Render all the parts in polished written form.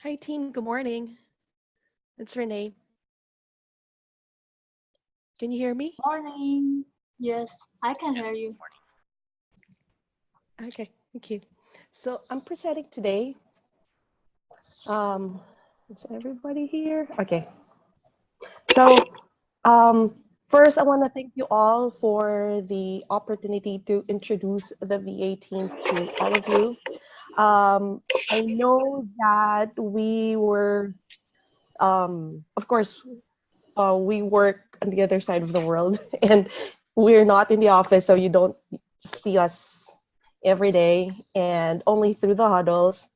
Hi, team. Good morning. It's Renee. Can you hear me? Morning. Yes, I can hear you. Okay, thank you. So I'm presenting today. Um, is everybody here? Okay. So first, I want to thank you all for the opportunity to introduce the VA team to all of you. I know that we were, of course, we work on the other side of the world, and we're not in the office, so you don't see us every day and only through the huddles.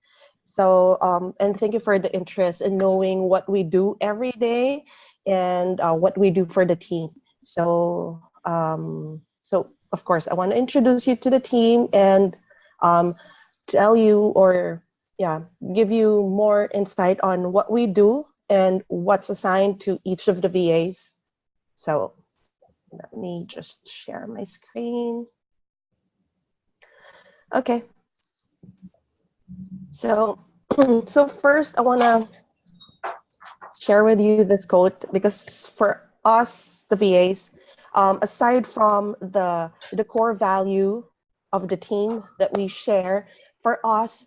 So, and thank you for the interest in knowing what we do every day and what we do for the team. So of course, I want to introduce you to the team and um, tell you or yeah, give you more insight on what we do and what's assigned to each of the VAs. So let me just share my screen. Okay. So, so first I want to share with you this quote because for us, the VAs, aside from the core value of the team that we share, for us,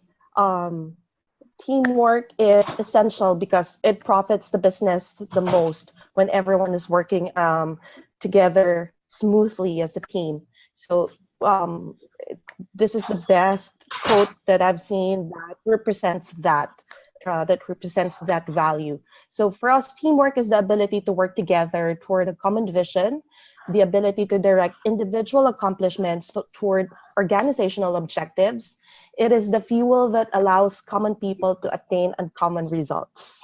teamwork is essential because it profits the business the most when everyone is working together smoothly as a team. So this is the best quote that I've seen that represents that value. So for us, teamwork is the ability to work together toward a common vision, the ability to direct individual accomplishments toward organizational objectives. It is the fuel that allows common people to attain uncommon results.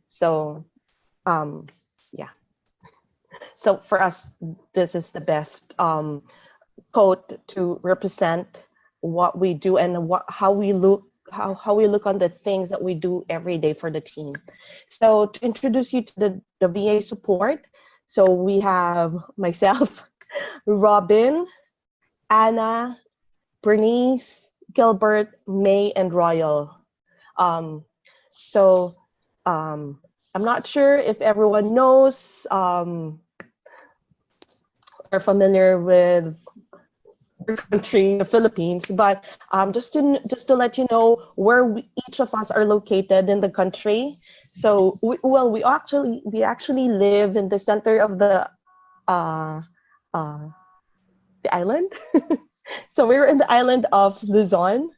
So, yeah. So for us, this is the best quote to represent what we do and how we look on the things that we do every day for the team. So to introduce you to the VA support, so we have myself, Robin, Anna, Bernice, Gilbert, May, and Royal. Um, so I'm not sure if everyone knows are familiar with our country, the Philippines, but just to let you know where each of us are located in the country. So we actually live in the center of uh, uh, the island. So we're in the island of Luzon.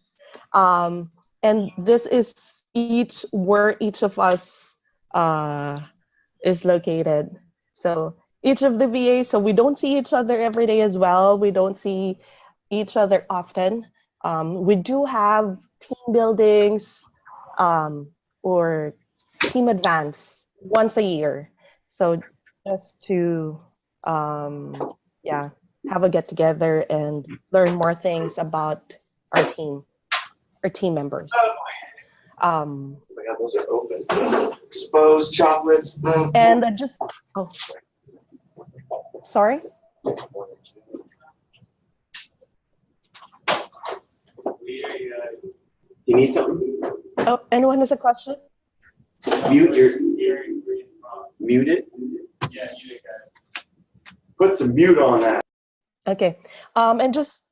Um, and this is each where each of us uh, is located. So each of the VAs, so we don't see each other every day as well. We don't see each other often. We do have team buildings or team advance once a year. So just to yeah, have a get together and learn more things about our team, our team members. Um, Oh my God, those are open. Exposed chocolates. and just, oh, sorry. You need something? Oh, anyone has a question? Mute it. Put some mute on that. Okay. And just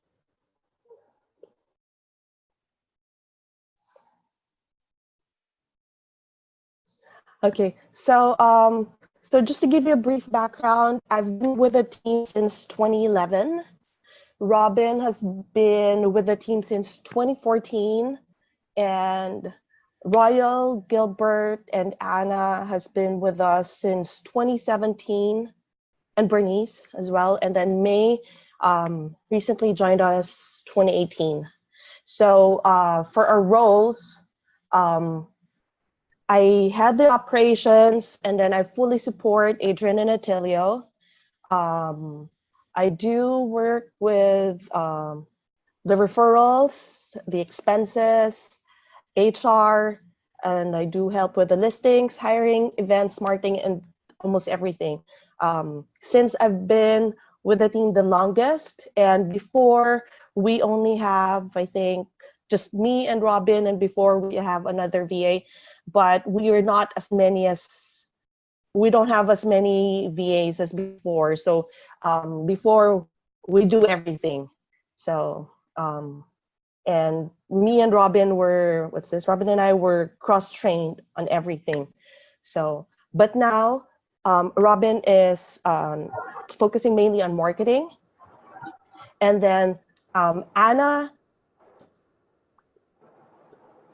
Okay, so just to give you a brief background, I've been with the team since 2011. Robin has been with the team since 2014, and Royal, Gilbert, and Anna has been with us since 2017, and Bernice as well. And then May recently joined us 2018. So for our roles, um, I had the operations, and then I fully support Adrian and Attilio. Um, I do work with the referrals, the expenses, HR, and I do help with the listings, hiring, events, marketing, and almost everything. Since I've been with the team the longest, and before we only have, I think, just me and Robin, and before we have another VA, but we are not as many as we don't have as many VAs as before. So before we do everything. So and me and Robin were Robin and I were cross-trained on everything. So but now Robin is focusing mainly on marketing, and then Anna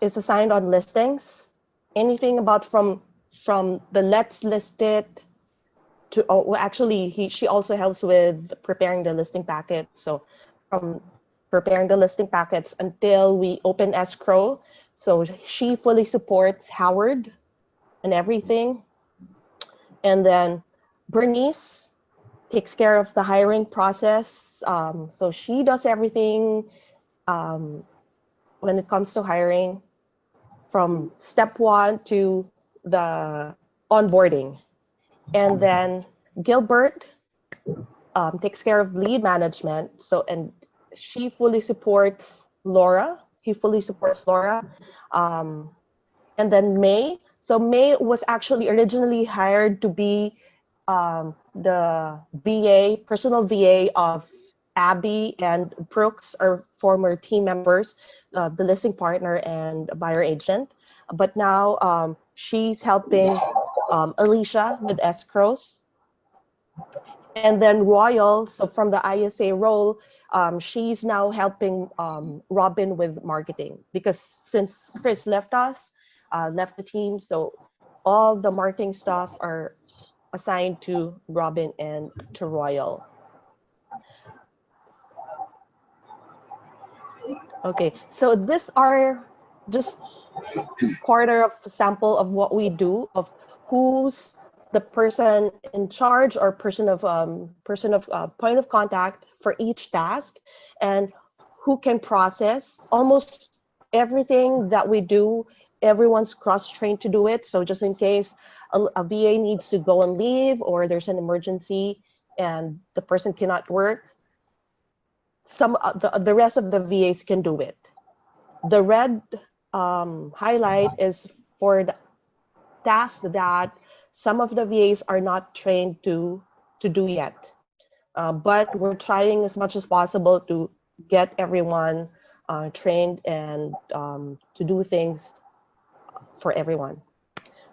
is assigned on listings. Anything about from the let's list it to, oh, well, actually she also helps with preparing the listing packet. So from preparing the listing packets until we open escrow, so she fully supports Howard and everything. And then Bernice takes care of the hiring process. So she does everything um, when it comes to hiring, from step one to the onboarding. And then Gilbert takes care of lead management. So, and she fully supports Laura. He fully supports Laura. Um, and then May. So May was actually originally hired to be the VA, personal VA of Abby and Brooks, our former team members, the listing partner and buyer agent. But now she's helping Alicia with escrows. And then Royal, so from the ISA role, she's now helping Robin with marketing, because since Chris left us, left the team, so all the marketing stuff are assigned to Robin and to Royal. Okay, so this are just quarter of sample of what we do, of who's the person in charge or person of point of contact for each task, and who can process almost everything that we do. Everyone's cross-trained to do it, so just in case a VA needs to go and leave, or there's an emergency and the person cannot work, the rest of the VAs can do it. The red highlight is for the tasks that some of the VAs are not trained to do yet. But we're trying as much as possible to get everyone trained and to do things for everyone.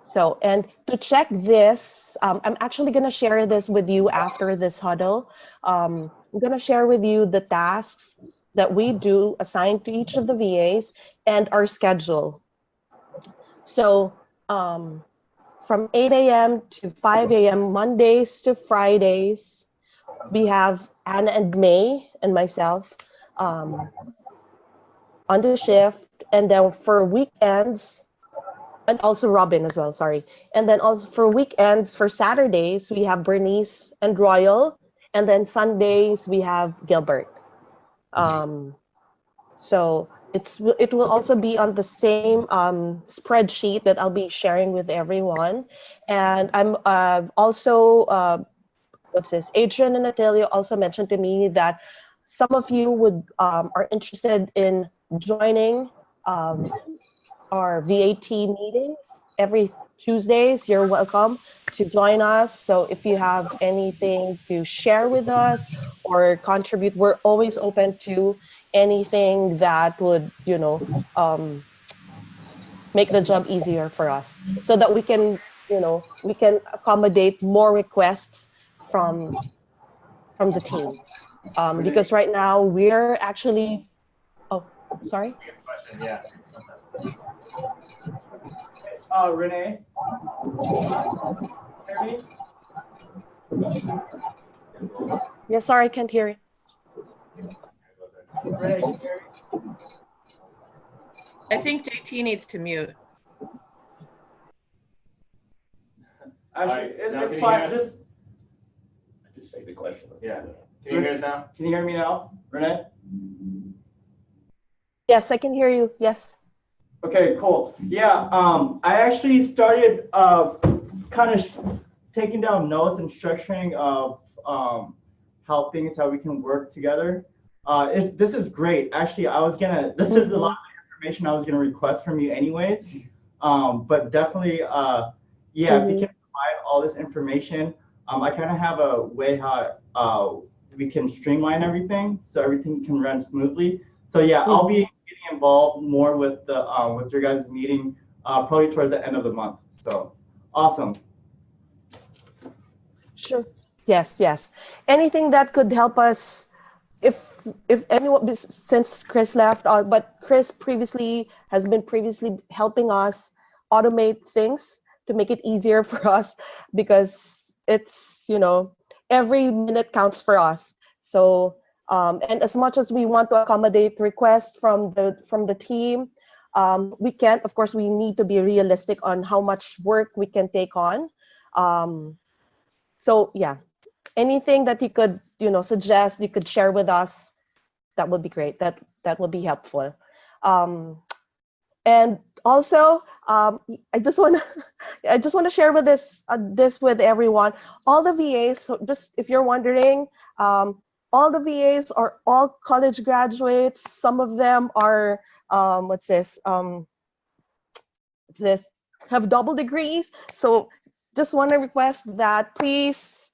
So, and to check this, I'm actually going to share this with you after this huddle. I'm going to share with you the tasks that we do assigned to each of the VAs and our schedule. So from 8 a.m. to 5 a.m., Mondays to Fridays, we have Anna and May and myself on the shift. And then for weekends, and also Robin as well, sorry. And then also for weekends, for Saturdays, we have Bernice and Royal. And then Sundays, we have Gilbert. So it will also be on the same spreadsheet that I'll be sharing with everyone. And I'm also, Adrian and Natalia also mentioned to me that some of you are interested in joining our VAT meetings every Tuesdays. You're welcome to join us. So if you have anything to share with us or contribute, we're always open to anything that would, make the job easier for us, so that we can we can accommodate more requests from the team. Because right now we're actually, oh, sorry. Yeah. Renee? Hear me? Yeah, sorry, I can't hear it. Renee, can you hear me? I think JT needs to mute. Actually, Now it's can you fine. hear us? Just say the question. Yeah. Can you hear us now? Can you hear me now, Renee? Yes, I can hear you. Yes. Okay, cool. Yeah, I actually started kind of taking down notes and structuring of how we can work together. This is great. Actually, this is a lot of information I was gonna request from you anyways. But definitely, yeah, if you can provide all this information, I kind of have a way how we can streamline everything so everything can run smoothly. So yeah, I'll be getting involved more with the with your guys' meeting probably towards the end of the month. So awesome. Sure. Yes. Anything that could help us, if anyone, since Chris left, but Chris has been previously helping us automate things to make it easier for us, because it's, every minute counts for us. So and as much as we want to accommodate requests from the team, we can't. Of course, we need to be realistic on how much work we can take on. So yeah, anything that you could, suggest, you could share with us, that would be great. That would be helpful. And also, I just want to share with this with everyone. All the VAs, so just if you're wondering, all the VAs are all college graduates. Some of them are what's this? Have double degrees. So just want to request that please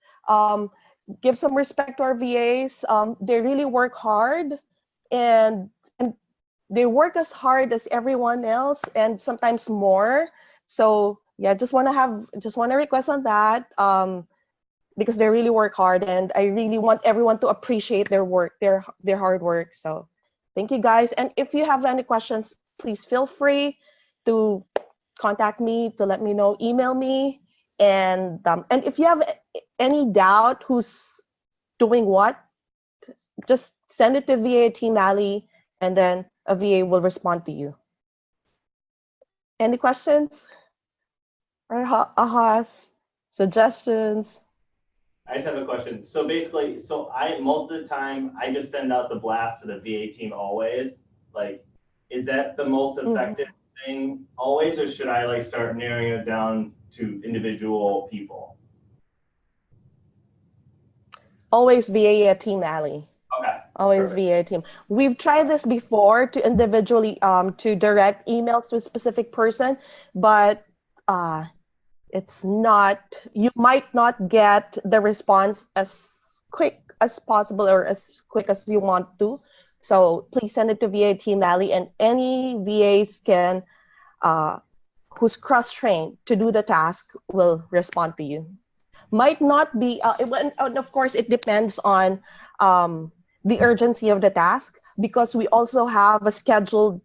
give some respect to our VAs. They really work hard, and they work as hard as everyone else, and sometimes more. So yeah, just want to request on that, because they really work hard, and I really want everyone to appreciate their work, their hard work. So thank you guys. And if you have any questions, please feel free to contact me, to let me know, email me. And if you have any doubt who's doing what, just send it to VA Team Alley, and then a VA will respond to you. Any questions or ahas, suggestions? I just have a question. So basically, most of the time I just send out the blast to the VA team always. Like, is that the most effective thing always, or should I start narrowing it down to individual people? Always VA Team Alley. Okay. Always Perfect. VA team. We've tried this before to individually to direct emails to a specific person, but it's not, you might not get the response as quick as possible or as quick as you want to. So please send it to VA Team Alley, and any VAs can who's cross-trained to do the task will respond to you. Might not be, and of course it depends on the urgency of the task, because we also have a scheduled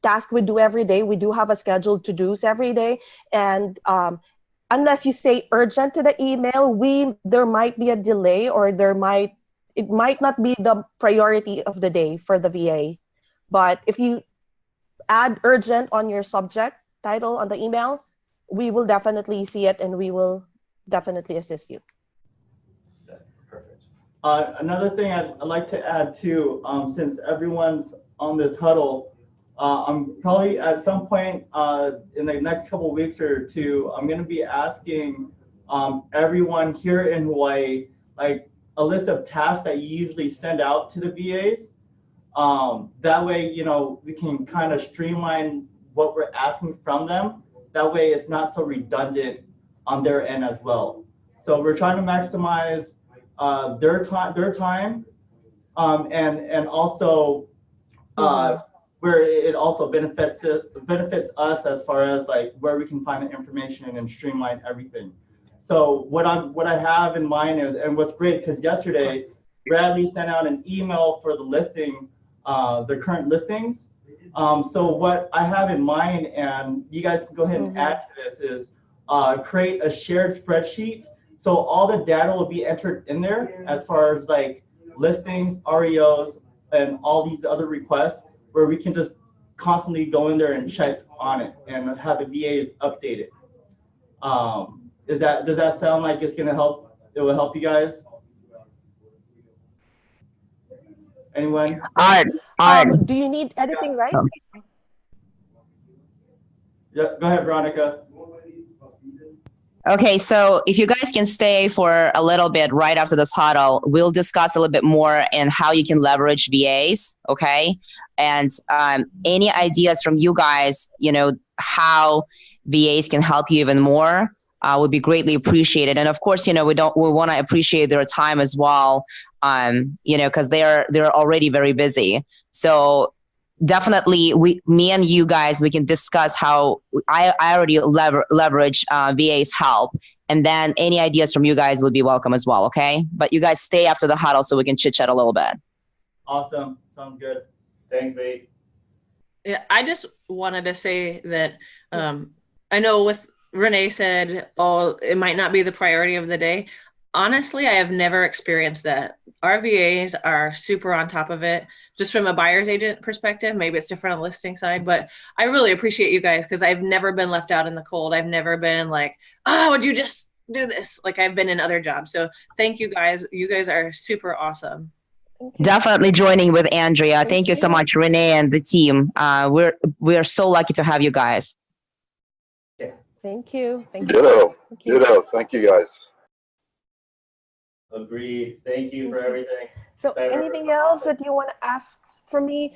task we do every day. We do have a scheduled to-dos every day, and unless you say urgent to the email, there might be a delay, or it might not be the priority of the day for the VA. But if you add urgent on your subject title on the email, we will definitely see it, and we will definitely assist you. Perfect. Another thing I'd like to add too, since everyone's on this huddle, I'm probably at some point in the next couple of weeks or two, I'm going to be asking everyone here in Hawaii, a list of tasks that you usually send out to the VAs. That way, we can kind of streamline what we're asking from them. That way it's not so redundant on their end as well. So we're trying to maximize their time, and also where it also benefits us as far as like where we can find the information and streamline everything. So what I have in mind is, and what's great, because yesterday Bradley sent out an email for the listing, the current listings. So what I have in mind, and you guys can go ahead and add to this, is create a shared spreadsheet. So all the data will be entered in there as far as like listings, REOs, and all these other requests, where we can just constantly go in there and check on it and have the VAs updated. Does that sound like it's gonna help? It will help you guys? Anyone? All right. Do you need editing, right? Yeah, go ahead, Veronica. Okay, so if you guys can stay for a little bit right after this huddle, we'll discuss a little bit more and how you can leverage VAs, okay? And any ideas from you guys, how VAs can help you even more would be greatly appreciated. And of course, we want to appreciate their time as well, because they're already very busy. So definitely, me and you guys, we can discuss how I already leverage VA's help, and then any ideas from you guys would be welcome as well. Okay, but you guys stay after the huddle so we can chit chat a little bit. Awesome, sounds good. Thanks, mate. Yeah, I just wanted to say that I know with Renee said, oh, it might not be the priority of the day. Honestly, I have never experienced that. Our VAs are super on top of it, just from a buyer's agent perspective. Maybe it's different on the listing side, but I really appreciate you guys because I've never been left out in the cold. I've never been like, would you just do this? Like I've been in other jobs. So thank you guys. You guys are super awesome. Definitely joining with Andrea. Thank you so much, Renee and the team. We're so lucky to have you guys. Thank you. Ditto. Ditto. Thank you, guys. Agreed. Thank you for everything. So anything else that you want to ask from me?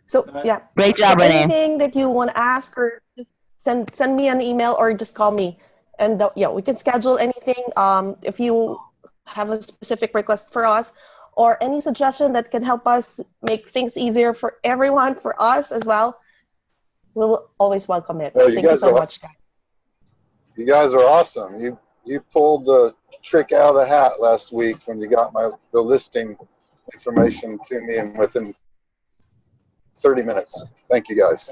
So yeah. Great job, Renee. Anything that you want to ask, or just send me an email or just call me, and we can schedule anything. If you have a specific request for us, or any suggestion that can help us make things easier for everyone, for us as well, we will always welcome it. Thank you so much, guys. You guys are awesome. You pulled the trick out of the hat last week when you got the listing information to me and within 30 minutes. Thank you, guys.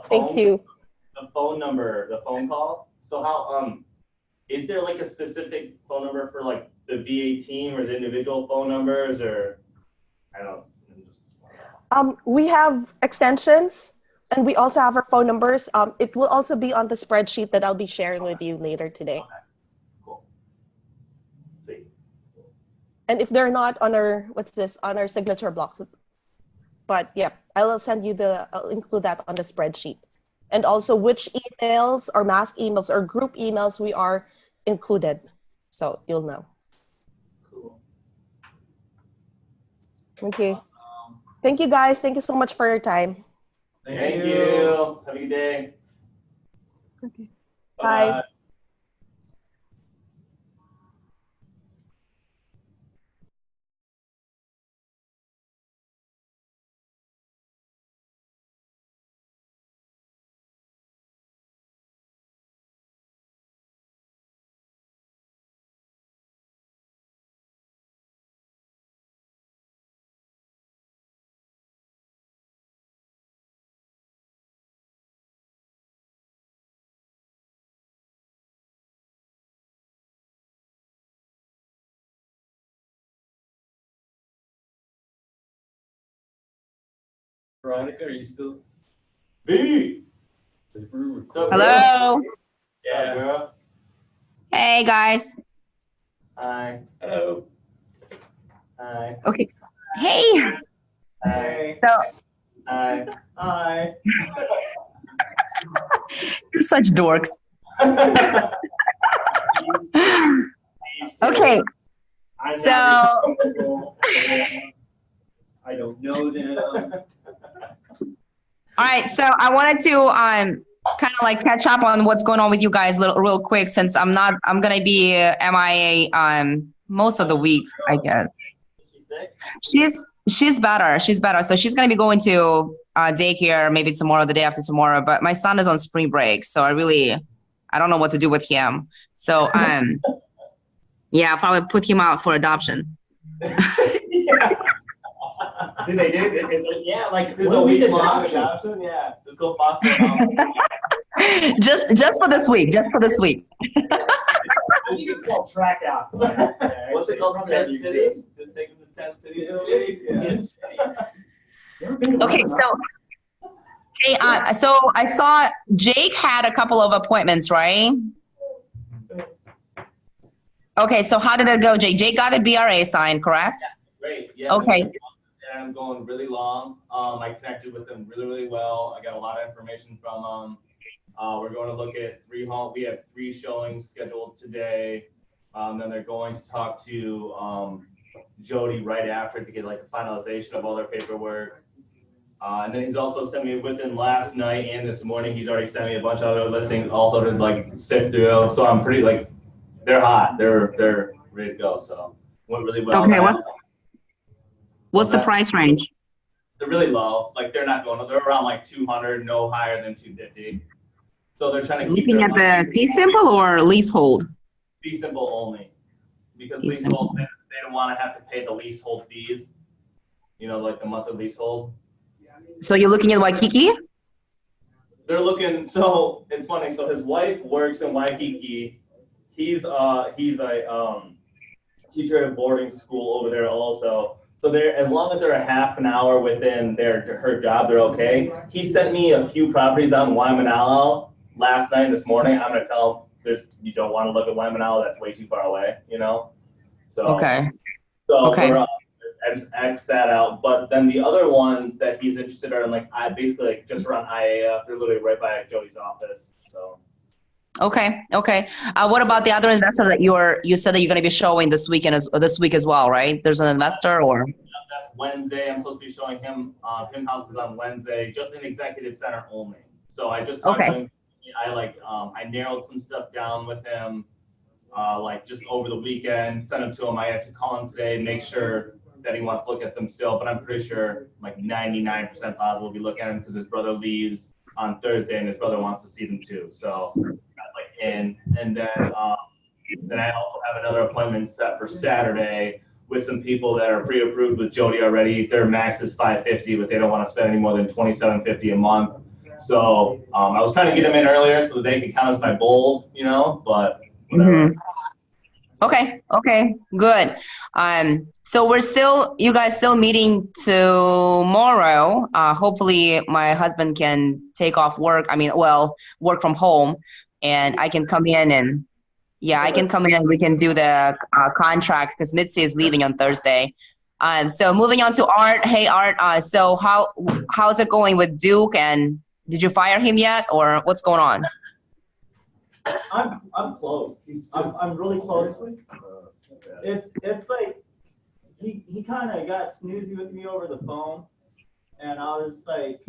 Thank you. The phone number, the phone call. So how is there like a specific phone number for like the VA team, or is it individual phone numbers, or I don't know. We have extensions, and we also have our phone numbers. It will also be on the spreadsheet that I'll be sharing with you later today. Okay. Cool. Sweet. And if they're not on our on our signature blocks, but yeah, I'll include that on the spreadsheet, and also which emails or mass emails or group emails we are included, so you'll know. Cool. Okay. Thank you, guys. Thank you so much for your time. Thank you. Have a good day. Okay. Bye. Bye. Veronica, are you still? B. Hello. Yeah, girl. Hey, guys. Hi. Hello. Hi. Okay. Hey. Hey. So Hi. Hi. you're such dorks. Okay. So I don't know them. all right, so I wanted to kind of like catch up on what's going on with you guys real quick, since I'm gonna be MIA most of the week, I guess. She's sick? She's better. She's better. So she's gonna be going to daycare maybe tomorrow, the day after tomorrow. But my son is on spring break, so I don't know what to do with him. So yeah, I'll probably put him out for adoption. Yeah. Do they do it? Yeah, like there's What a do we week do? long adoption. Yeah, just go foster them out. just for this week. Just for this week. I think it's called track out. What's it called? 10 cities? Just take them to 10 cities. Okay, so hey, so I saw Jake had a couple of appointments, right? Okay, so how did it go, Jake? Jake got a BRA signed, correct? Great. Yeah. Okay. And I'm going really long. I connected with them really, really well. I got a lot of information from them. We're going to look at we have 3 showings scheduled today. Then they're going to talk to Jody right after to get like the finalization of all their paperwork. And then he's also sent me within last night and this morning, he's already sent me a bunch of other listings also to like sift through. So I'm pretty like, they're hot. They're ready to go. So went really well. Okay, what's the price range? They're really low. Like they're around like 200, no higher than 250. So they're trying to keep Looking at the fee simple or leasehold? fee simple only. Because Fee leasehold, they don't want to have to pay the leasehold fees. You know, like the monthly leasehold. So you're looking at Waikiki? They're looking, so it's funny. So his wife works in Waikiki. He's a teacher at a boarding school over there also. So they're, as long as they're a half an hour within her job, they're okay. He sent me a few properties out in Waimanalo last night and this morning. I'm gonna tell him you don't want to look at Waimanalo. That's way too far away, you know. So Okay. So Okay. we're X that out. But then the other ones that he's interested are in like basically like just around IAF. They're literally right by Jody's office. So. Okay. What about the other investor that you said that you're going to be showing this week as well, right? There's an investor or? That's Wednesday. I'm supposed to be showing him houses on Wednesday, just in executive center only. So I just talked to him. I narrowed some stuff down with him, like just over the weekend. Sent them to him. I have to call him today, make sure that he wants to look at them still. But I'm pretty sure, like 99% positive, we'll be looking at them because his brother leaves on Thursday, and his brother wants to see them too. So. And then I also have another appointment set for Saturday with some people that are pre-approved with Jody already. Their max is $550, but they don't want to spend any more than $27.50 a month. So I was trying to get them in earlier so that they could count as my bold, you know, but whatever. Mm-hmm. Okay, good. So you guys still meeting tomorrow. Hopefully my husband can take off work. Work from home. And I can come in and we can do the contract because Mitzi is leaving on Thursday. So moving on to Art. Hey, Art. So how's it going with Duke? And did you fire him yet, or what's going on? I'm close. I'm really close. It's like he kind of got snoozy with me over the phone, and I was like,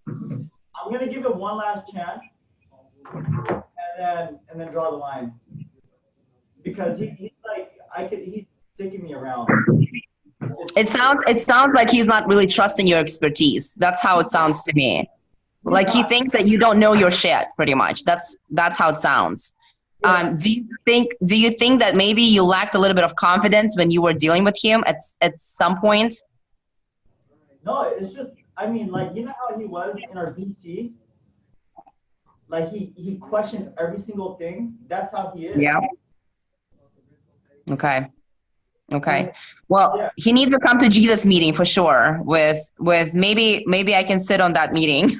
I'm gonna give it one last chance. And then draw the line, because he's sticking me around. It sounds like he's not really trusting your expertise. That's how it sounds to me. Like he thinks that you don't know your shit, pretty much. That's how it sounds. Yeah. Do you think that maybe you lacked a little bit of confidence when you were dealing with him at some point? No, it's just, you know how he was in our VC. Like he questioned every single thing. That's how he is. Yeah. Okay. Well, yeah. He needs to come to Jesus meeting for sure. With maybe I can sit on that meeting.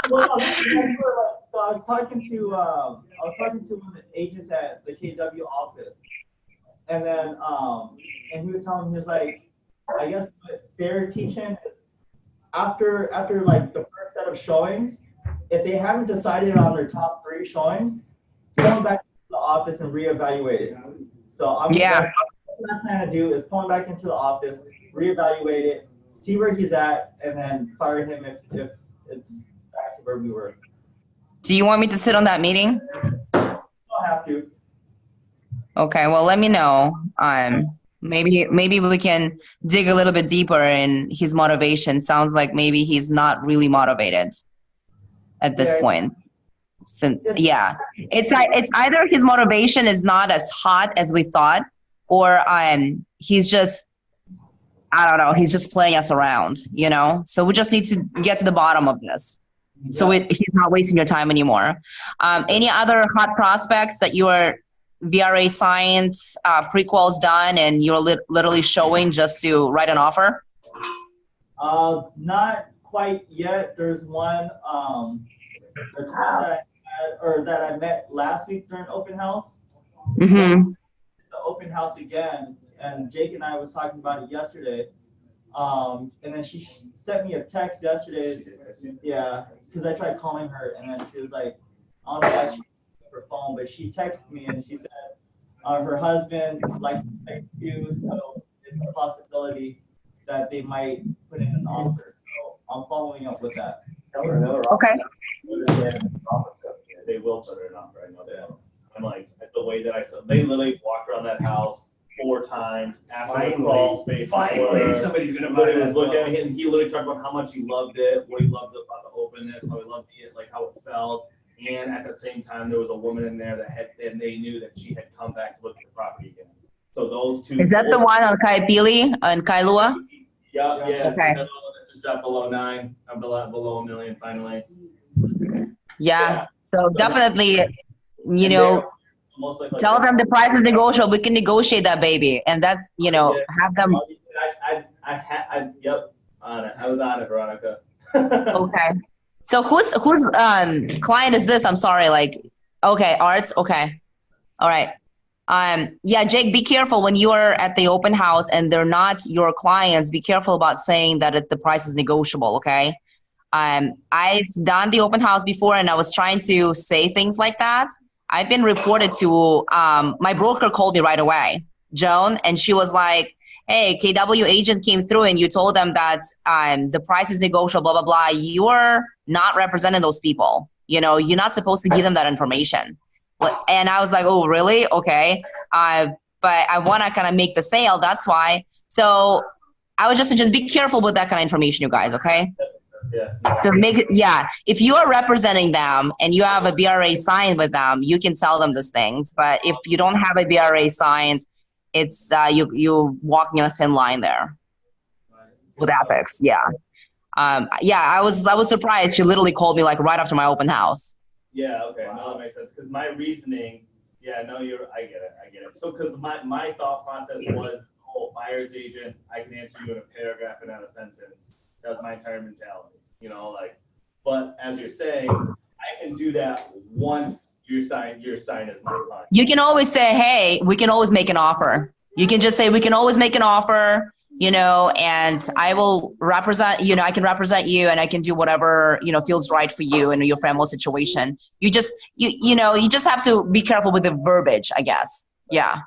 Well, so I was talking to one of the agents at the KW office, and then and he was telling me, he was like, I guess what they're teaching is after like the first set of showings, if they haven't decided on their top 3 showings, going back to the office and reevaluate it. So what I plan to do is pull him back into the office, reevaluate it, see where he's at, and then fire him if it's back to where we were. Do you want me to sit on that meeting? You don't have to. Okay, well, let me know. Maybe we can dig a little bit deeper in his motivation. Sounds like maybe he's not really motivated at this Yeah. point. Since it's either his motivation is not as hot as we thought, or he's just, I don't know, he's just playing us around, you know? So we just need to get to the bottom of this. So he's not wasting your time anymore. Any other hot prospects that you are VRA signed, prequels done, and you're literally showing just to write an offer? Not quite yet. There's one that I had, or that I met last week during open house. Mm-hmm. The open house again, and Jake and I was talking about it yesterday. And then she sent me a text yesterday. Yeah, because I tried calling her, and then she was like, I don't know why she took her phone, but she texted me and she said her husband likes to text you, so it's a possibility that they might put in an offer. So I'm following up with that. Okay. They will put it on, I know that. I'm like, the way that I saw, they literally walked around that house 4 times, after the crawl space. Finally, somebody's gonna buy Literally it. was looking at him, he literally talked about how much he loved it, what he loved about the openness, how he loved it, like how it felt. And at the same time, there was a woman in there that had, and they knew that she had come back to look at the property again. So those two. Is that the one on Kaipili and Kailua? Yeah. Okay. It's just dropped below 9, I'm below $1 million finally. Yeah. So definitely, you And know, they're almost like tell them the price is negotiable. We can negotiate that, baby, and that, you know, have them. Yep, on it. I was on it, Veronica. Okay. So whose client is this? I'm sorry. Like, okay, Arts. Okay. All right. Yeah, Jake, be careful when you are at the open house and they're not your clients. Be careful about saying that the price is negotiable. Okay. I've done the open house before, and I was trying to say things like that. I've been reported to. My broker called me right away, Joan, and she was like, hey, KW agent came through and you told them that the price is negotiable, blah, blah, blah. You're not representing those people. You know, you're not supposed to give them that information. And I was like, oh, really? Okay. But I want to kind of make the sale. That's why. So I would just be careful with that kind of information, you guys, okay? To make it, yeah. If you are representing them and you have a BRA signed with them, you can tell them these things. But if you don't have a BRA signed, it's you walking on a thin line there with ethics. Yeah. Yeah, I was surprised. She literally called me like right after my open house. Yeah, okay, no, that makes sense. Because my reasoning, I get it. So, because my thought process was, oh, buyer's agent, I can answer you in a paragraph and not a sentence. That was my entire mentality, you know, like. But as you're saying, I can do that once you're signed as my client. You can always say, hey, we can always make an offer. You can just say, we can always make an offer, you know, and I will represent, you know, I can represent you and I can do whatever, you know, feels right for you and your family situation. You just, you know, you just have to be careful with the verbiage, I guess. Yeah.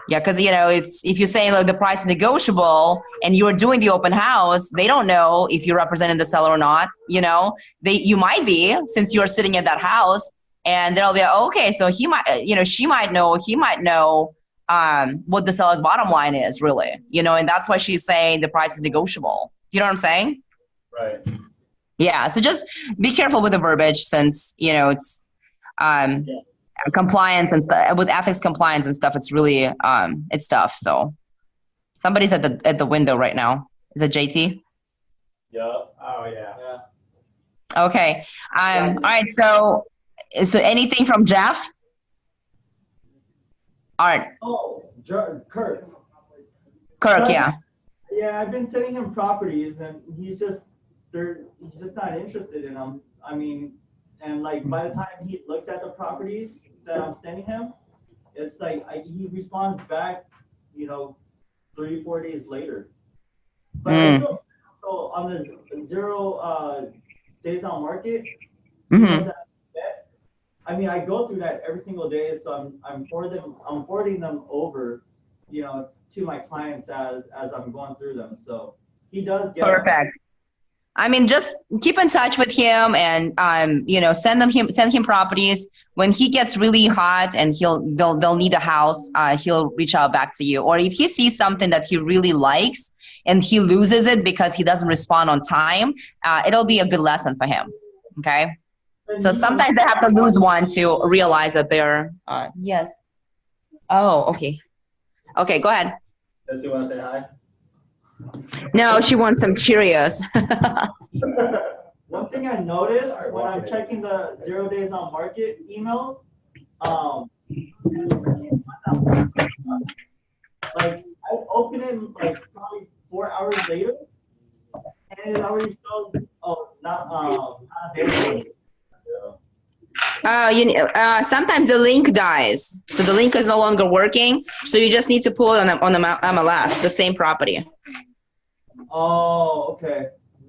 Yeah, because, you know, it's if you're saying like the price is negotiable and you're doing the open house, they don't know if you're representing the seller or not. You know, you might be, since you're sitting at that house, and they'll be like, oh, okay, so he might, you know, she might know, he might know what the seller's bottom line is, really. You know, and that's why she's saying the price is negotiable. Do you know what I'm saying? Right. Yeah. So just be careful with the verbiage, since, you know, it's compliance and stuff with ethics compliance and stuff. It's really it's tough. So somebody's at the window right now. Is it JT? Yeah. Oh yeah. Okay. All right. So anything from Jeff? Art. Oh, Kurt. Kirk, yeah. Yeah, I've been sending him properties, and he's just not interested in them. I mean, and like by the time he looks at the properties that I'm sending him, it's like he responds back, you know, 3-4 days later. But I still, so on the 0 days on market, I mean, I go through that every single day, so I'm forwarding them over, you know, to my clients as I'm going through them. So he does get perfect. I mean, just keep in touch with him and send him properties. When he gets really hot and they'll need a house, he'll reach out back to you. Or if he sees something that he really likes and he loses it because he doesn't respond on time, it'll be a good lesson for him. Okay. So sometimes they have to lose one to realize that they're yes. Oh, okay. Okay, go ahead. Does he want to say hi? No, she wants some Cheerios. One thing I noticed when I'm checking the 0 days on market emails, like I open it like probably 4 hours later, and it already shows not available. Sometimes the link dies, so the link is no longer working. So you just need to pull it on the MLS, the same property. Oh, okay.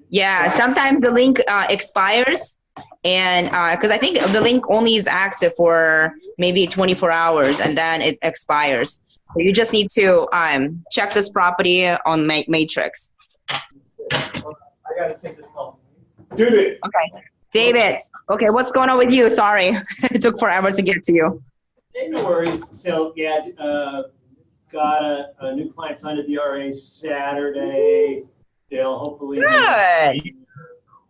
Yeah, sometimes the link expires, and because I think the link only is active for maybe 24 hours, and then it expires. So you just need to check this property on Matrix. I gotta take this call. Dude. Okay. David, okay, what's going on with you? Sorry, it took forever to get to you. Hey, no worries. So, yeah, got a new client signed a DRA Saturday. They'll hopefully Good.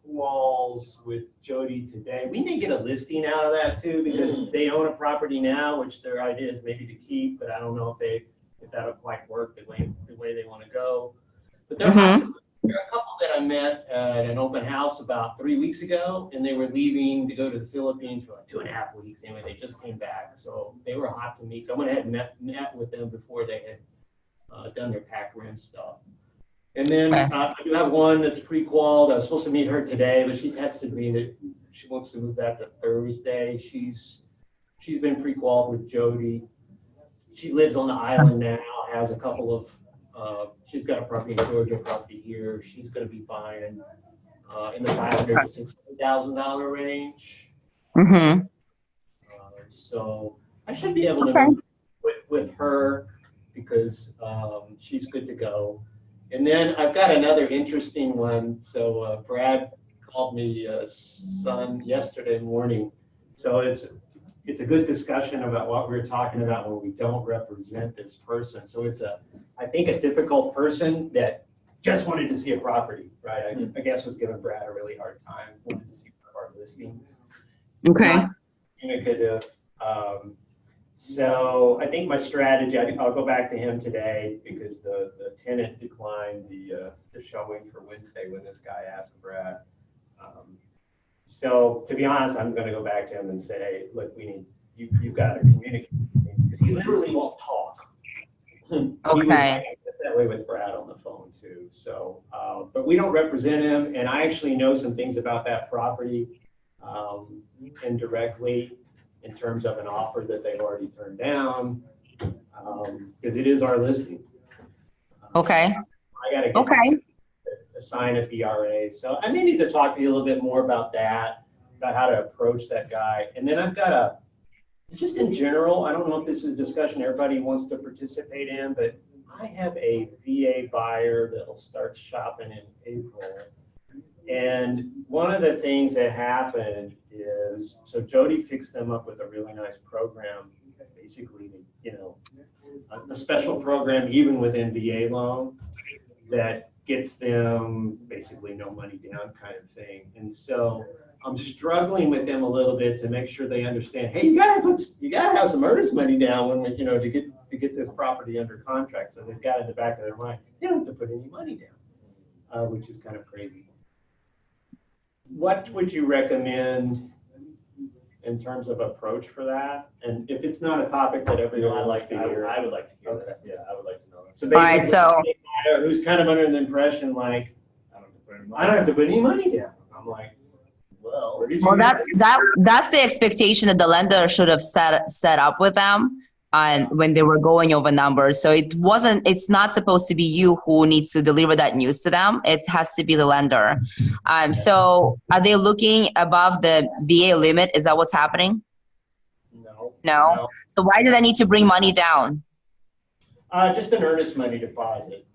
walls with Jody today. We may get a listing out of that too because they own a property now, which their idea is maybe to keep, but I don't know if that'll quite work the way they want to go. But there are a couple that I met at an open house about 3 weeks ago, and they were leaving to go to the Philippines for like 2.5 weeks. Anyway, they just came back, so they were hot to meet. So I went ahead and met with them before they had done their pack rim stuff. And then I do have one that's pre-qualified. I was supposed to meet her today, but she texted me that she wants to move back to Thursday. She's been pre-qualified with Jody. She lives on the island now, has a couple of she's got a property in Georgia, a property here. She's going to be buying in the $500,000 to $600,000 range. So I should be able to move with her because she's good to go. And then I've got another interesting one. So Brad called me son yesterday morning. So it's a good discussion about what we were talking about when we don't represent this person. So it's I think a difficult person that just wanted to see a property, right? I guess was giving Brad a really hard time, wanted to see one of our listings. Okay. So I think my strategy, I'll go back to him today because the tenant declined the showing for Wednesday when this guy asked Brad. So to be honest, I'm going to go back to him and say, look, you've got to communicate because he literally won't talk. Okay. That way with Brad on the phone too. So, but we don't represent him, and I actually know some things about that property indirectly in terms of an offer that they've already turned down because it is our listing. Okay. I got to get to sign a DRA. So I may need to talk to you a little bit more about that, about how to approach that guy. And then I've got just in general, I don't know if this is a discussion everybody wants to participate in, but I have a VA buyer that'll start shopping in April. And one of the things that happened is, so Jody fixed them up with a really nice program, basically, a special program even within VA loan that gets them basically no money down kind of thing. And so I'm struggling with them a little bit to make sure they understand, hey, you gotta have some earnest money down when we, to get this property under contract. So they've got in the back of their mind, they don't have to put any money down, which is kind of crazy. What would you recommend in terms of approach for that? And if it's not a topic that everyone would like to hear, I would like to hear that. Yeah, I would like to know that. So basically, who's kind of under the impression like, I don't have to put any money down. I'm like, well, that's the expectation that the lender should have set up with them when they were going over numbers. So it's not supposed to be you who needs to deliver that news to them. It has to be the lender. So are they looking above the VA limit? Is that what's happening? No. So why do they need to bring money down? Just an earnest money deposit.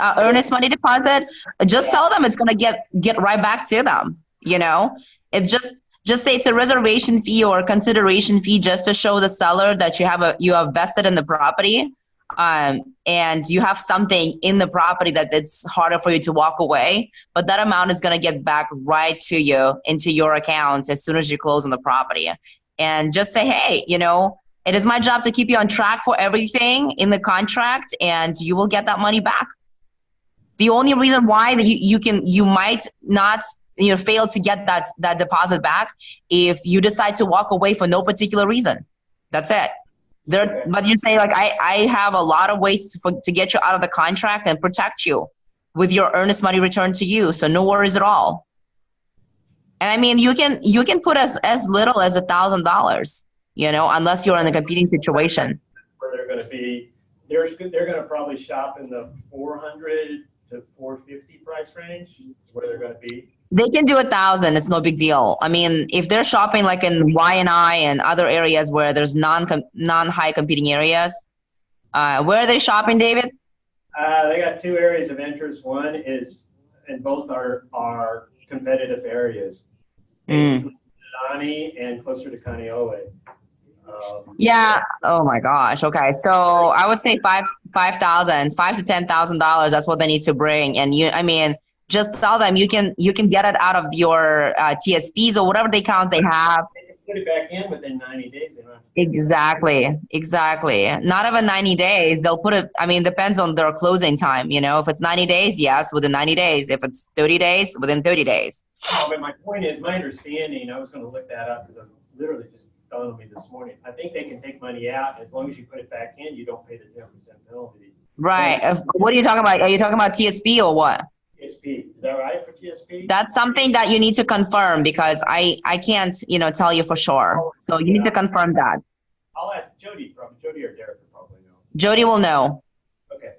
earnest money deposit, just tell them it's gonna get right back to them. It's just say it's a reservation fee or consideration fee, just to show the seller that you have vested in the property, and you have something in the property that it's harder for you to walk away. But that amount is gonna get back right to you into your account as soon as you close on the property. And just say, hey, it is my job to keep you on track for everything in the contract, and you will get that money back. The only reason why that you might not fail to get that deposit back if you decide to walk away for no particular reason. That's it. But you say, like, I have a lot of ways to get you out of the contract and protect you with your earnest money returned to you, so no worries at all. And I mean, you can put as little as $1,000, unless you're in a competing situation. Where they're going to be, they're going to probably shop in the 400 to 450 price range. Is where they're going to be. They can do 1,000. It's no big deal. I mean, if they're shopping like in Y&I and other areas where there's non-high competing areas, where are they shopping, David? They got two areas of interest. One is, and both are competitive areas. Basically, Nani and closer to Kaneohe. Yeah. Oh my gosh. Okay. So I would say $5,000 to $10,000. That's what they need to bring. And just tell them you can get it out of your TSPs or whatever accounts they have. They can put it back in within 90 days. Exactly. Not even 90 days. They'll put it. I mean, depends on their closing time. If it's 90 days, yes, within 90 days. If it's 30 days, within 30 days. Oh, but my point is, my understanding, I was going to look that up because I'm literally just telling me this morning. I think they can take money out as long as you put it back in, you don't pay the 10% penalty. Right. What are you talking about? Are you talking about TSP or what? TSP. Is that right for TSP? That's something that you need to confirm, because I can't, tell you for sure. So you need to confirm that. I'll ask Jody or Derek will probably know. Jody will know. Okay.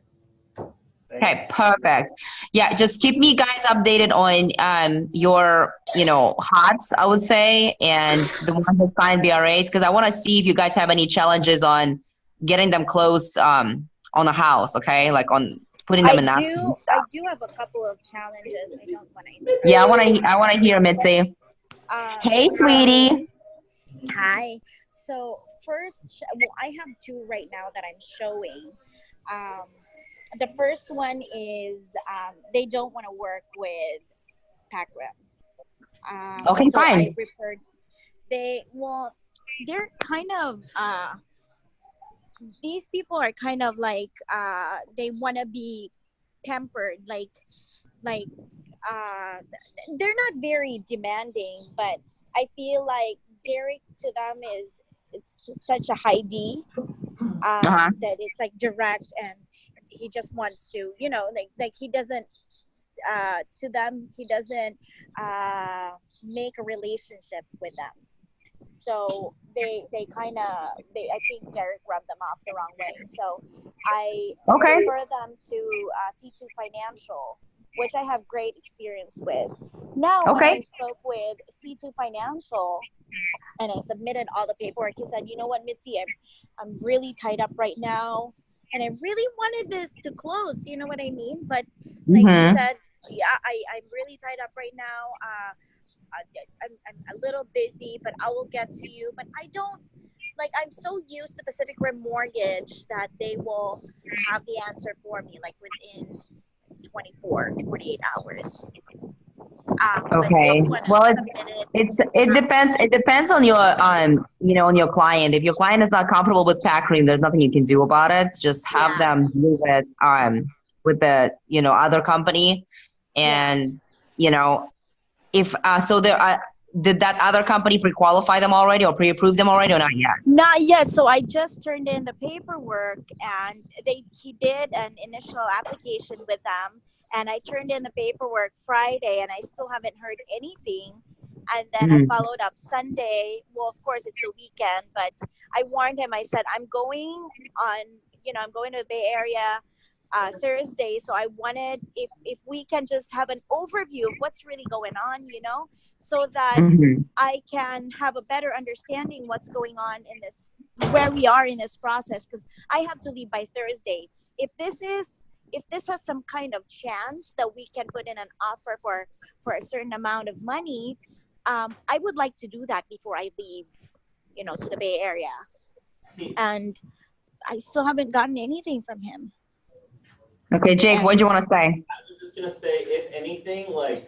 Okay, perfect. Yeah, just keep me guys updated on your, HOTS, I would say, and the ones that signed BRAs, because I want to see if you guys have any challenges on getting them closed on a house, okay? Like on putting them in that. I do have a couple of challenges. I don't want to. Yeah, I want to hear Mitzi. Hey, sweetie. Hi. So first, I have two right now that I'm showing. The first one is they don't want to work with PACREM. Okay, so fine. I referred. They're kind of. These people are kind of like they want to be pampered, like they're not very demanding, but I feel like Derek to them it's such a high D that it's like direct, and he just wants to, like he doesn't to them, he doesn't make a relationship with them. So they kind of, I think Derek rubbed them off the wrong way. So I refer them to C2 Financial, which I have great experience with. Now, when I spoke with C2 Financial and I submitted all the paperwork, he said, you know what, Mitzi, I'm really tied up right now. And I really wanted this to close, you know what I mean? But like he said, yeah, I'm really tied up right now. I'm a little busy, but I will get to you. But I don't, like, I'm so used to Pacific Rim Mortgage that they will have the answer for me, like, within 48 hours. Okay. Well, it depends. It depends on your on your client. If your client is not comfortable with PACREM, there's nothing you can do about it. Just have them do it with the other company, and if so, did that other company pre-qualify them already or pre-approve them already or not yet? Not yet. So I just turned in the paperwork, and he did an initial application with them. And I turned in the paperwork Friday, and I still haven't heard anything. And then I followed up Sunday. Well, of course, it's a weekend, but I warned him. I said, I'm going to the Bay Area Thursday. So I wanted, if we can just have an overview of what's really going on, so that I can have a better understanding what's going on in this, where we are in this process, because I have to leave by Thursday. If this is if this has some kind of chance that we can put in an offer for a certain amount of money, I would like to do that before I leave, to the Bay Area. And I still haven't gotten anything from him. Okay, Jake, what do you want to say? I was just gonna say, if anything, like,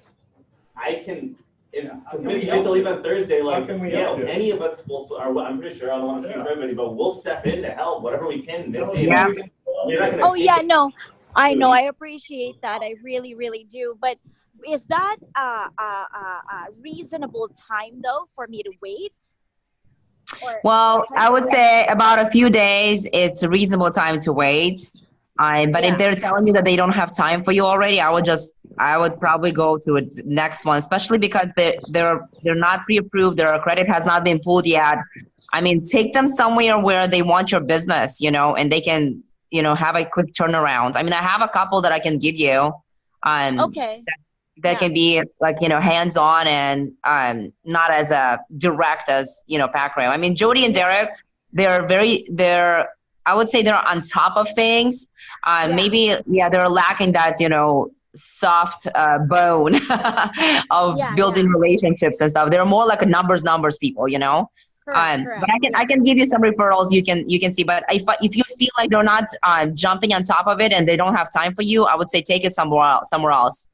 I can, because maybe you have to leave on Thursday, like, yeah, any of us will, or I'm pretty sure, I don't want to speak for everybody, but we'll step in to help, whatever we can. Yeah. You're not gonna Oh take yeah, it. no, I know, I appreciate that. I really, really do. But is that a reasonable time though for me to wait? Well, I would say about a few days, it's a reasonable time to wait. But if they're telling you that they don't have time for you already, I would probably go to a next one, especially because they're not pre-approved. Their credit has not been pulled yet. I mean, take them somewhere where they want your business, and they can, have a quick turnaround. I mean, I have a couple that I can give you. Okay. That can be like, hands-on and not as direct as, Pac-Ram. I mean, Jody and Derek, I would say they're on top of things. Maybe, they're lacking that, soft bone of building relationships and stuff. They're more like a numbers people, Correct. But I can give you some referrals you can see. But if you feel like they're not jumping on top of it and they don't have time for you, I would say take it somewhere else.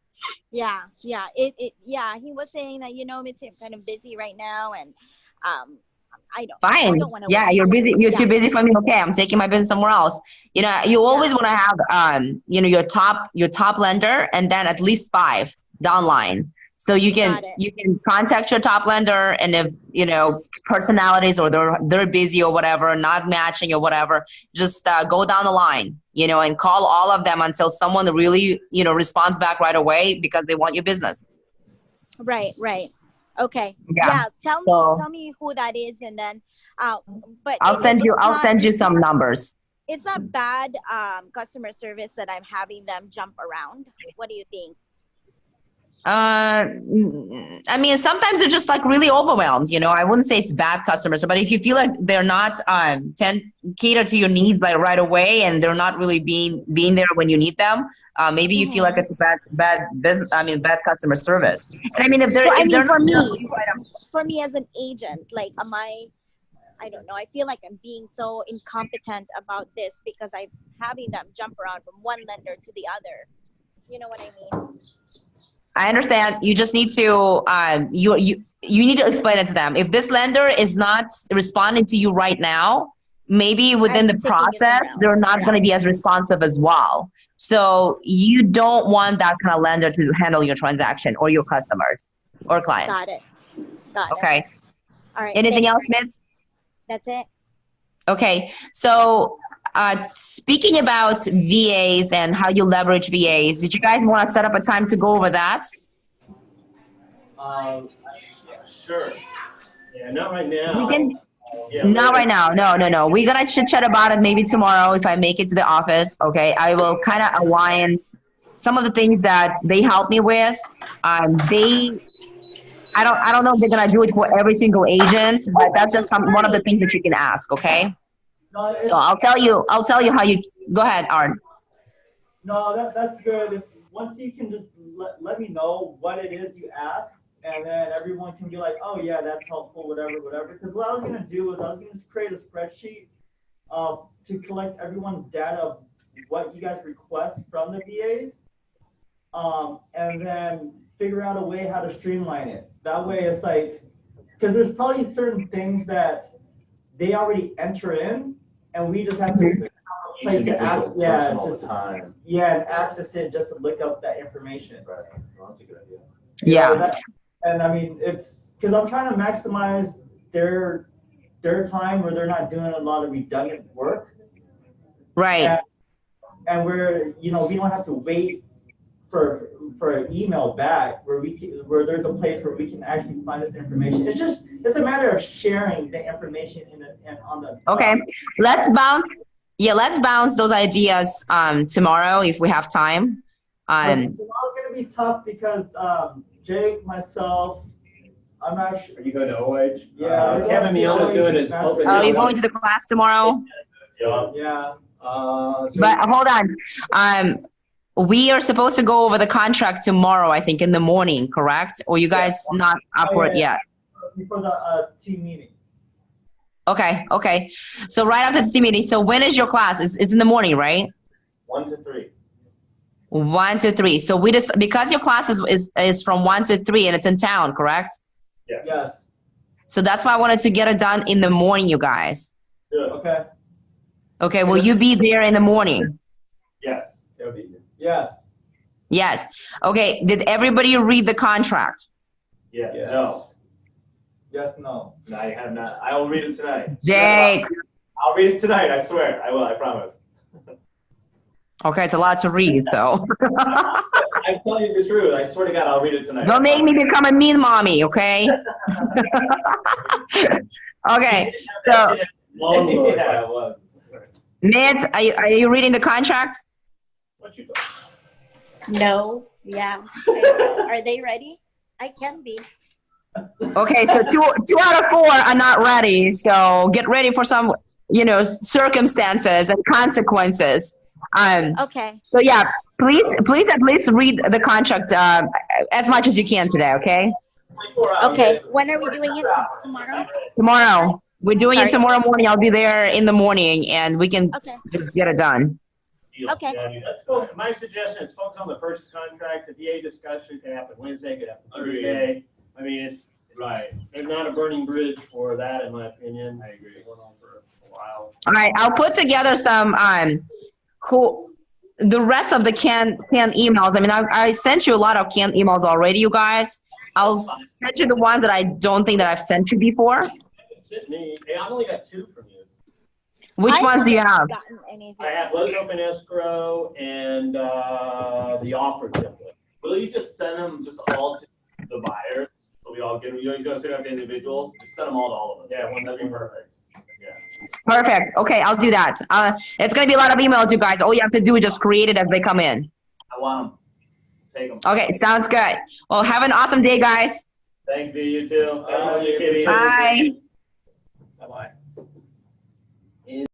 Yeah. He was saying that, it's kind of busy right now, and I don't want to. Yeah, wait. you're busy. You're too busy for me. Okay, I'm taking my business somewhere else. You always want to have your top lender and then at least 5 downline. So you can contact your top lender, and if personalities or they're busy or whatever, not matching or whatever, just go down the line, and call all of them until someone really responds back right away because they want your business. Right. Okay. Yeah. Tell me who that is, and then but I'll send you some numbers. It's not bad customer service that I'm having them jump around. What do you think? I mean, sometimes they're just like really overwhelmed. I wouldn't say it's bad customers, but if you feel like they're not cater to your needs like right away, and they're not really being there when you need them, maybe you feel like it's a bad business. I mean, bad customer service. And I mean, for me as an agent, like, I don't know. I feel like I'm being so incompetent about this because I'm having them jump around from one lender to the other. You know what I mean? I understand. You just need to you need to explain it to them. If this lender is not responding to you right now, maybe within the process they're not going to be as responsive as well. So you don't want that kind of lender to handle your transaction or your customers or clients. Got it. Okay. All right. Anything else, Mitz? That's it. Okay. So speaking about VAs and how you leverage VAs, did you guys want to set up a time to go over that? Sure. Yeah, not right now. Not right now. No. We're going to chit chat about it maybe tomorrow if I make it to the office. Okay. I will kind of align some of the things that they help me with. I don't know if they're going to do it for every single agent, but that's just one of the things that you can ask. Okay. So I'll tell you how you go ahead, Art. No, that's good. Once you can just let me know what it is you ask, and then everyone can be like, oh yeah, that's helpful, whatever. Because what I was gonna do is I was gonna create a spreadsheet to collect everyone's data of what you guys request from the VAs, and then figure out a way how to streamline it. That way it's like, because there's probably certain things that they already enter in, and we just have to place the and access it just to look up that information. Right. Well, that's a good idea. Yeah. And I mean, it's because I'm trying to maximize their time where they're not doing a lot of redundant work. Right. And where we don't have to wait for an email back where where there's a place where we can actually find this information. It's a matter of sharing the information on the. Okay, let's bounce those ideas tomorrow if we have time. Tomorrow's gonna be tough because Jake, myself, I'm not sure. Are you going to OH? Yeah. Kevin Miona's doing his open. Are you going to the class tomorrow? Yeah. But hold on. we are supposed to go over the contract tomorrow, I think, in the morning, correct? Or you guys not up for it yet? Before the team meeting. Okay, okay. So right after the team meeting. So when is your class? It's in the morning, right? 1 to 3. 1 to 3. So we just because your class is from 1 to 3 and it's in town, correct? Yes. Yes. So that's why I wanted to get it done in the morning, you guys. Good. Okay. Okay, will you be there in the morning? Yes. It'll be here. Yes. Yes. Okay, did everybody read the contract? Yeah. Yes. No. Yes, no. No, I have not. I will read it tonight. Jake. I'll read it tonight. I swear. I will. I promise. Okay, it's a lot to read, so. I'm telling you the truth. I swear to God, I'll read it tonight. Don't make me become a mean mommy, okay? Okay, so Yeah, it was. Nance, are you reading the contract? What you No, yeah. Are they ready? I can be. Okay, so two out of 4 are not ready, so get ready for some, circumstances and consequences. Okay. So yeah, please at least read the contract as much as you can today, okay? Okay. When are we doing it? Tomorrow? Tomorrow. We're doing it Sorry. tomorrow morning. I'll be there in the morning and we can Okay. just get it done. Okay. Yeah, let's go. My suggestion is focus on the purchase contract. The VA discussion can happen Wednesday, could happen Thursday. I mean, it's Right. there's not a burning bridge for that, in my opinion. I agree. Going on for a while. All right, I'll put together some the rest of the canned emails. I mean, I sent you a lot of canned emails already, you guys. I'll send you the ones that I don't think that I've sent you before. Sent me. Hey, I've only got 2 from you. Which ones do you have? haven't gotten anything. I have Let's Open Escrow and the offer template. Will you just send them just all to the buyers? So we all get, you guys send out to individuals, just send them all to all of us. Yeah, That'd be perfect. Yeah. Perfect. Okay, I'll do that. It's going to be a lot of emails, you guys. All you have to do is just create it as they come in. I want them. Take them. Okay, sounds good. Well, have an awesome day, guys. Thanks, V. You too. You too. Bye.